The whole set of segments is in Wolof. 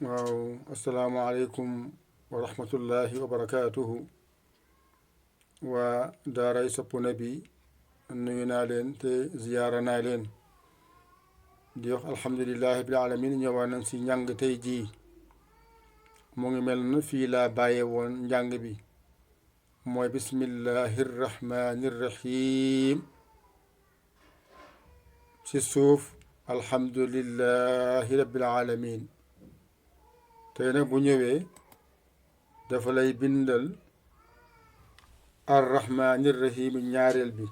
waaw asalaamaaleykum wa rahmatullahi wa barakaatuhu waa daaray Sopp Nabi nuyu naa leen te ziyaara naa leen di wax alhamdulillahi bil alamin ñëwaa nañ si njàng tey jii mu ngi mel na fii laa bàyyee woon njàng bi mooy bismillahi rrahmani rrahim si suuf alhamdulillahi rabbil alamin tey nag bu ñëwee dafa lay bindal arrahmani rrahim ñaareel bi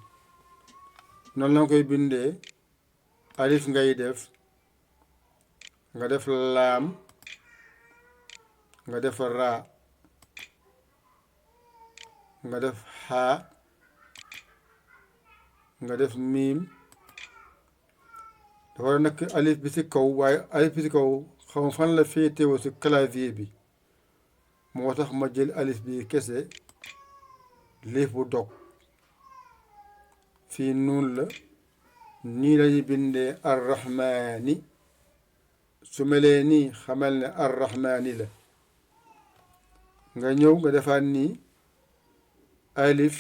noonu la koy bindee alif ngay def nga def laam nga def raa nga def xaa nga def miim dafa war a nekk alif bi ci kaw waaye alif bi ci kaw xam fan la féetewoo ci clavier bi moo tax ma jël alif bi kese liif bu dog fii nuun la nii lañuy bindee arrahmaani su melee nii xamal ne arrahmaani la nga ñëw nga defaat nii alif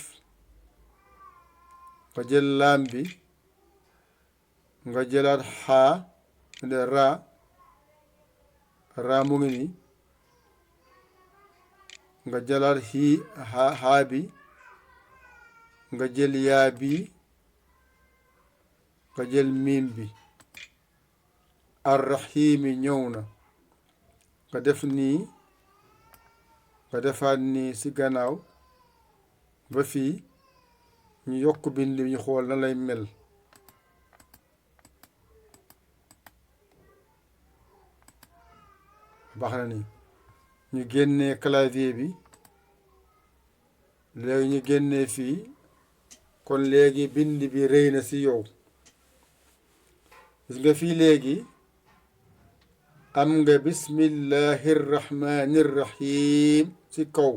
nga jël laam bi nga jëlaat xaa ne raa mu ngi nii nga jëlaat xaa bi nga jël yaa bi nga jël miim bi arrahiimi ñëw na nga def nii nga defaat nii ci gannaaw ba fii ñu yokk bind bi ñu xool na lay mel baax na ni ñu génnee clavier bi léegi ñu génnee fii kon léegi bind bi rëy na ci yow gis nga fii léegi am nga bismillahi rrahmani rrahim ci kaw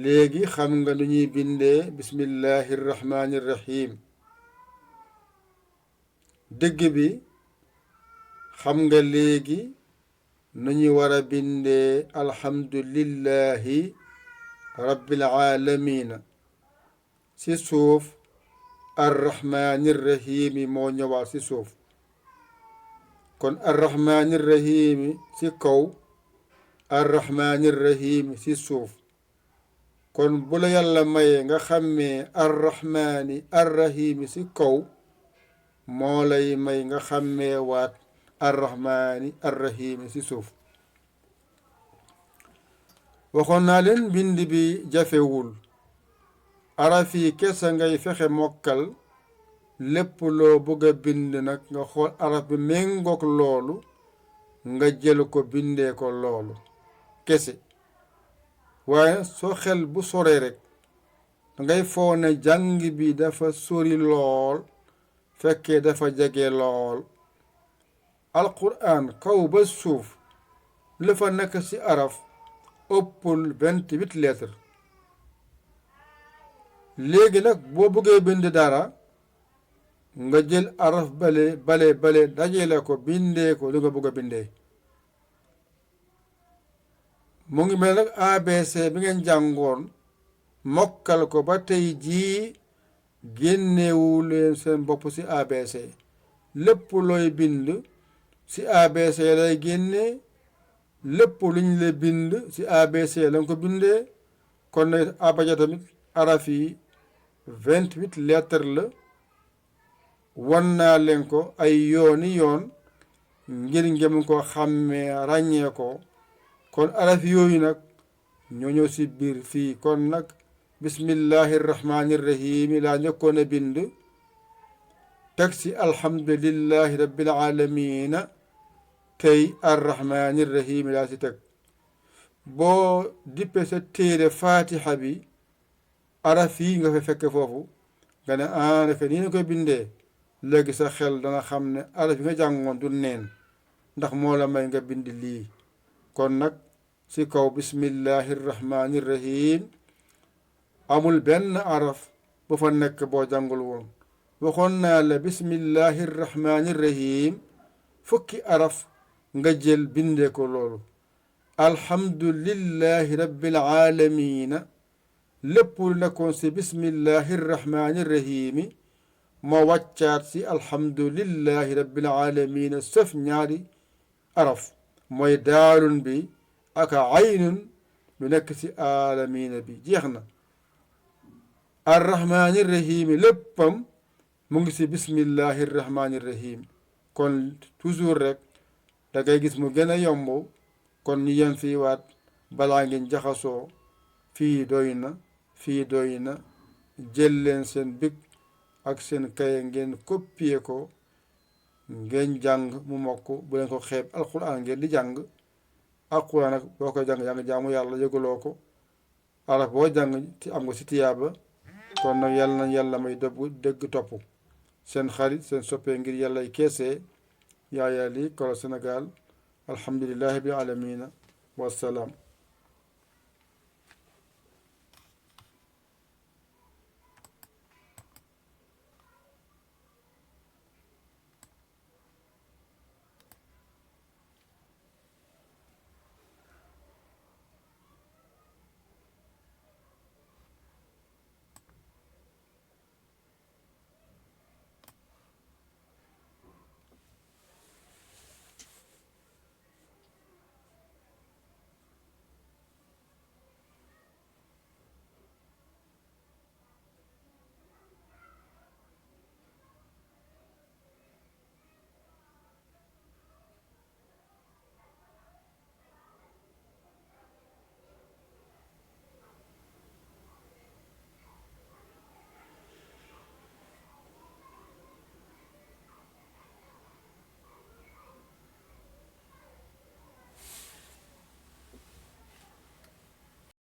léegi xam nga nu ñuy bindee bismillahi rrahmani rrahim dëgg bi xam nga léegi nu ñu war a bindee alhamdulillahi rabbil alamina ci suuf arrahmani rrahimi moo ñëwaat ci suuf kon arrahmani rrahimi ci kaw arrahmani rrahimi ci suuf kon bu la yàlla mayee nga xàmmee arrahmani arrahimi ci kaw moo lay may nga xàmmee waat arrahmani arrahimi ci suuf waxoon naa leen bind bi jafewul araf yi kese ngay fexe mokkal lépp loo bëgg a bind nag nga xool araf bi méngoog loolu nga jël ko bindee ko loolu kese waaye soo xel bu sore rek dangay foo ne jàng bi dafa sori lool fekkee dafa jege lool alquran kaw ba suuf la fa nekk ci araf ëppul 28 lettres léegi nag boo bëggee bind dara nga jël araf bale dajale ko bindee ko li nga bëgg a bindee mu ngi mel nag ABC bi ngeen jàngoon mokkal ko ba tey jii génnewu leen seen bopp ci ABC lépp looy bind ci ABC lay génne lépp lu ñu la bind ci ABC la nga ko bindee kon nag abaja tamit araf yi 28 lettres la wan naa leen ko ay yooni yoon ngir ngeen ko xàmmee ràññee ko kon araf yooyu nag ñoo ñëw ci biir fii kon nag bismillahi rrahmani rrahim laa njëkkoon a bind teg ci alhamdulillahi rabbil alamina tey arrahmani rrahim laa ci teg boo dippe sa téere fatiha bi araf yi nga fa fekk foofu nga ne naka nii na koy bindee léegi sa xel dana xam ne araf yi nga jàngoon du neen ndax moo la may nga bind lii kon nag ci kaw bismillahi rrahmani rrahim amul benn araf bu fa nekk boo jàngul woon waxoon naa la bismillahi rrahmani rrahim fukki araf nga jël bindee ko loolu alhamdulillahi rabbil aalamiina lépp lu nekkoon si bismillahi rrahmani rrahimi moo wàccaat si alhamdulillahi rabbil aalamiina sëf ñaari araf mooy daalun bi ak aynun lu nekk si aalamiina bi jeex na arrahmani rrahimi léppam mu ngi si bismillahi rrahmani rrahim kon toujours rek da ngay gis mu gën a yomb kon ñu yem fii waat balaa ngeen jaxasoo fii doy na jël leen seen big ak seen kaye ngeen copier ko ngeen jàng mu mokk bu leen ko xeeb alquran ngeen di jàng alquran nag boo koy jàng jaamu yàlla yëgaloo ko araf boo jàng ci am nga si tiyaaba kon nag yàlla nañ yàlla may dëgg topp seen xarit seen soppee ngir yàllay keesee Yaya Ly Kolo Sénégal alhamdulillahi bi alamina wasalaam